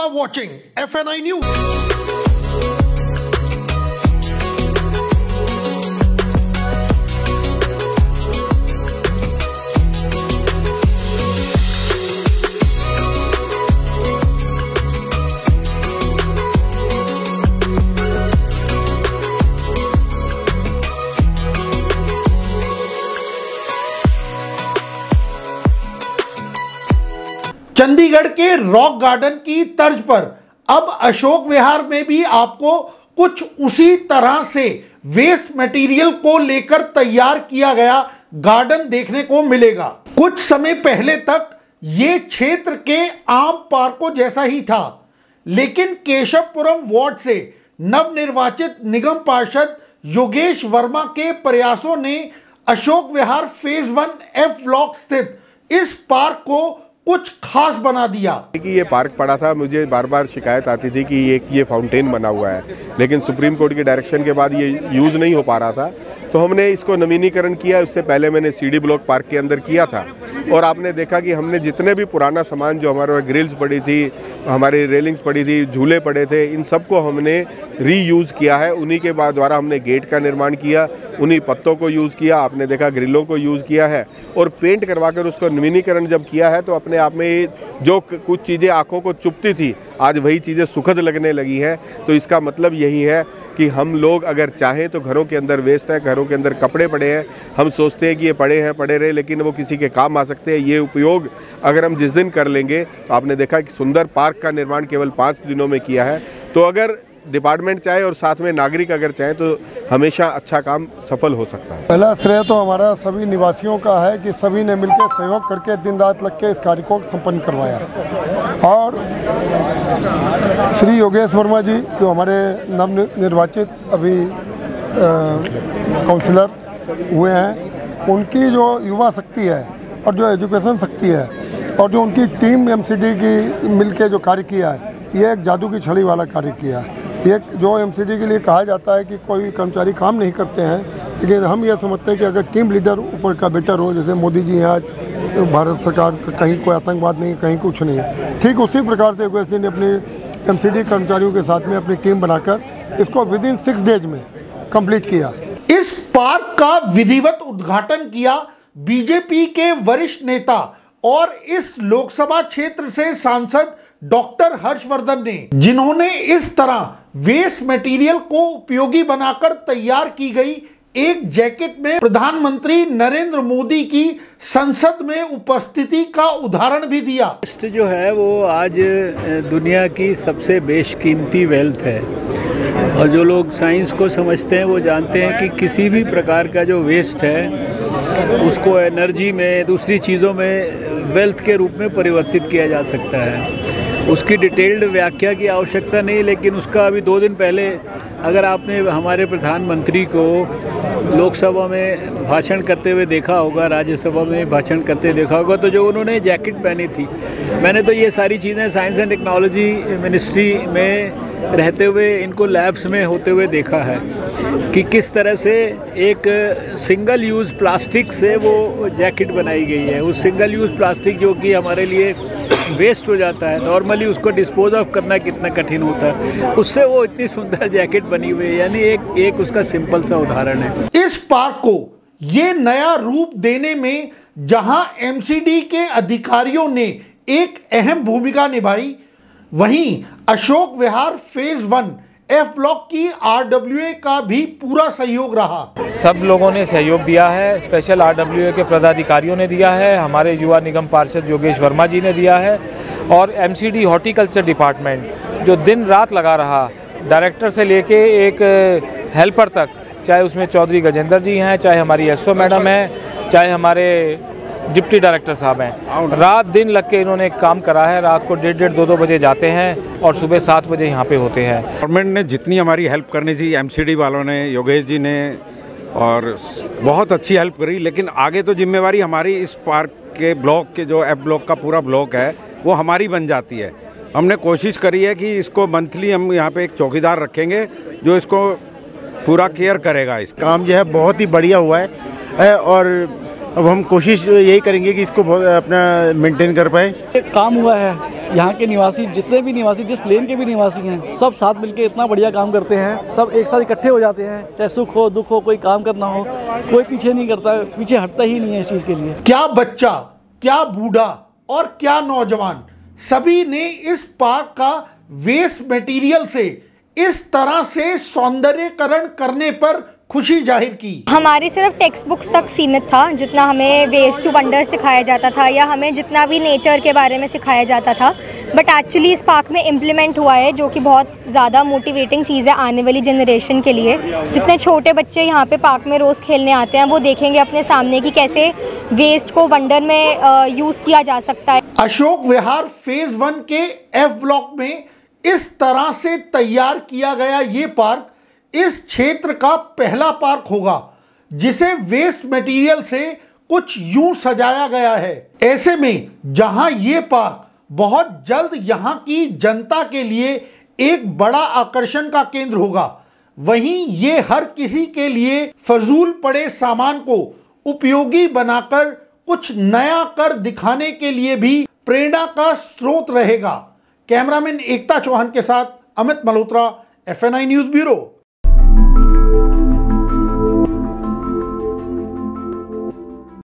are watching FNI News. Chandigarh के rock garden की तर्ज पर अब अशोक विहार में भी आपको कुछ उसी तरह से वेस्ट मटेरियल को लेकर तैयार किया गया गार्डन देखने को मिलेगा। कुछ समय पहले तक ये क्षेत्र के आम पार्कों जैसा ही था, लेकिन केशवपुरम वार्ड से नवनिर्वाचित निगम पार्षद योगेश वर्मा के प्रयासों ने Ashok Vihar phase 1 F block स्थित इस पार्क को कुछ खास बना दिया। कि ये पार्क पड़ा था, मुझे बार बार शिकायत आती थी कि ये फाउंटेन बना हुआ है, लेकिन सुप्रीम कोर्ट के डायरेक्शन के बाद ये यूज़ नहीं हो पा रहा था, तो हमने इसको नवीनीकरण किया। उससे पहले मैंने सीडी ब्लॉक पार्क के अंदर किया था और आपने देखा कि हमने जितने भी पुराना सामान जो हमारे ग्रिल्स पड़ी थी, हमारी रेलिंग्स पड़ी थी, झूले पड़े थे, इन सबको हमने रीयूज़ किया है। उन्हीं के बाद द्वारा हमने गेट का निर्माण किया, उन्हीं पत्तों को यूज़ किया, आपने देखा ग्रिलों को यूज़ किया है और पेंट करवा कर उसको नवीनीकरण जब किया है तो अपने आप में जो कुछ चीज़ें आँखों को चुभती थी, आज वही चीज़ें सुखद लगने लगी हैं। तो इसका मतलब यही है कि हम लोग अगर चाहें तो घरों के अंदर वेस्ट है, घरों के अंदर कपड़े पड़े हैं, हम सोचते हैं कि ये पड़े रहे, लेकिन वो किसी के काम आ सकते हैं। ये उपयोग अगर हम जिस दिन कर लेंगे, तो आपने देखा कि सुंदर पार्क का निर्माण केवल 5 दिनों में किया है। तो अगर डिपार्टमेंट चाहे और साथ में नागरिक अगर चाहें तो हमेशा अच्छा काम सफल हो सकता है। पहला श्रेय तो हमारा सभी निवासियों का है कि सभी ने मिलकर सहयोग करके दिन रात लग के इस कार्य को संपन्न करवाया। और श्री योगेश वर्मा जी जो हमारे नवनिर्वाचित अभी काउंसिलर हुए हैं, उनकी जो युवा शक्ति है और जो एजुकेशन शक्ति है और जो उनकी टीम एमसीडी की मिलके जो कार्य किया है, ये एक जादू की छड़ी वाला कार्य किया है। ये जो एमसीडी के लिए कहा जाता है कि कोई कर्मचारी काम नहीं करते हैं, लेकिन हम ये समझते हैं कि अगर टीम लीडर ऊपर का बेटर हो, जैसे मोदी जी हैं आज, भारत सरकार कहीं कोई आतंकवाद नहीं, कहीं कुछ नहीं है, ठीक उसी प्रकार से योगेश जी ने अपनी एमसीडी कर्मचारियों के साथ में अपनी टीम बनाकर इसको विदिन 6 डेज में कंप्लीट किया। इस पार्क का विधिवत उद्घाटन किया बीजेपी के वरिष्ठ नेता और इस लोकसभा क्षेत्र से सांसद डॉक्टर हर्षवर्धन ने, जिन्होंने इस तरह वेस्ट मटेरियल को उपयोगी बनाकर तैयार की गई एक जैकेट में प्रधानमंत्री नरेंद्र मोदी की संसद में उपस्थिति का उदाहरण भी दिया। वेस्ट जो है वो आज दुनिया की सबसे बेशकीमती वेल्थ है और जो लोग साइंस को समझते हैं वो जानते हैं कि किसी भी प्रकार का जो वेस्ट है उसको एनर्जी में, दूसरी चीज़ों में वेल्थ के रूप में परिवर्तित किया जा सकता है। उसकी डिटेल्ड व्याख्या की आवश्यकता नहीं, लेकिन उसका अभी 2 दिन पहले अगर आपने हमारे प्रधानमंत्री को लोकसभा में भाषण करते हुए देखा होगा, राज्यसभा में भाषण करते देखा होगा, तो जो उन्होंने जैकेट पहनी थी, मैंने तो ये सारी चीज़ें साइंस एंड टेक्नोलॉजी मिनिस्ट्री में रहते हुए, इनको लैब्स में होते हुए देखा है कि किस तरह से एक सिंगल यूज़ प्लास्टिक से वो जैकेट बनाई गई है। उस सिंगल यूज़ प्लास्टिक जो कि हमारे लिए वेस्ट हो जाता है, नॉर्मली उसको डिस्पोज ऑफ करना कितना कठिन होता है, उससे वो इतनी सुंदर जैकेट बनी हुई है। यानी एक उसका सिंपल सा उदाहरण है। इस पार्क को ये नया रूप देने में जहां एमसीडी के अधिकारियों ने एक अहम भूमिका निभाई, वहीं Ashok Vihar phase 1 F block की RWA का भी पूरा सहयोग रहा। सब लोगों ने सहयोग दिया है, स्पेशल RWA के पदाधिकारियों ने दिया है, हमारे युवा निगम पार्षद योगेश वर्मा जी ने दिया है और MCD हॉर्टिकल्चर डिपार्टमेंट जो दिन रात लगा रहा, डायरेक्टर से लेके एक हेल्पर तक, चाहे उसमें चौधरी गजेंद्र जी हैं, चाहे हमारी SO मैडम हैं, चाहे हमारे डिप्टी डायरेक्टर साहब हैं, रात दिन लग के इन्होंने काम करा है। रात को 1:30 2 बजे जाते हैं और सुबह 7 बजे यहाँ पे होते हैं। गवर्नमेंट ने जितनी हमारी हेल्प करनी थी, MCD वालों ने, योगेश जी ने, और बहुत अच्छी हेल्प करी, लेकिन आगे तो जिम्मेवारी हमारी इस पार्क के ब्लॉक के जो F ब्लॉक का पूरा ब्लॉक है वो हमारी बन जाती है। हमने कोशिश करी है कि इसको मंथली हम यहाँ पे एक चौकीदार रखेंगे जो इसको पूरा केयर करेगा। इस काम जो है बहुत ही बढ़िया हुआ है और अब हम कोशिश यही करेंगे कि इसको अपना मेंटेन कर पाए। एक काम हुआ है, यहाँ के निवासी जितने भी निवासी जिस लेन के भी निवासी हैं सब साथ मिलके इतना बढ़िया काम करते हैं। सब एक साथ इकट्ठे हो जाते हैं, चाहे सुख हो दुख हो, कोई काम करना हो, कोई पीछे नहीं करता, पीछे हटता ही नहीं है इस चीज़ के लिए। क्या बच्चा, क्या बूढ़ा और क्या नौजवान, सभी ने इस पार्क का वेस्ट मटेरियल से इस तरह से सौंदर्यकरण करने पर खुशी जाहिर की। हमारी सिर्फ टेक्स्ट बुक्स तक सीमित था, जितना हमें वेस्ट टू वंडर सिखाया जाता था या हमें जितना भी नेचर के बारे में सिखाया जाता था, बट एक्चुअली इस पार्क में इम्प्लीमेंट हुआ है, जो कि बहुत ज़्यादा मोटिवेटिंग चीज़ है आने वाली जनरेशन के लिए। जितने छोटे बच्चे यहाँ पे पार्क में रोज़ खेलने आते हैं वो देखेंगे अपने सामने कि कैसे वेस्ट को वंडर में यूज़ किया जा सकता है। अशोक विहार फेज 1 के F ब्लॉक में इस तरह से तैयार किया गया ये पार्क इस क्षेत्र का पहला पार्क होगा जिसे वेस्ट मटेरियल से कुछ यूं सजाया गया है। ऐसे में जहां ये पार्क बहुत जल्द यहां की जनता के लिए एक बड़ा आकर्षण का केंद्र होगा, वहीं ये हर किसी के लिए फजूल पड़े सामान को उपयोगी बनाकर कुछ नया कर दिखाने के लिए भी प्रेरणा का स्रोत रहेगा। कैमरामैन एकता चौहान के साथ Amit Malhotra, FNI news bureau.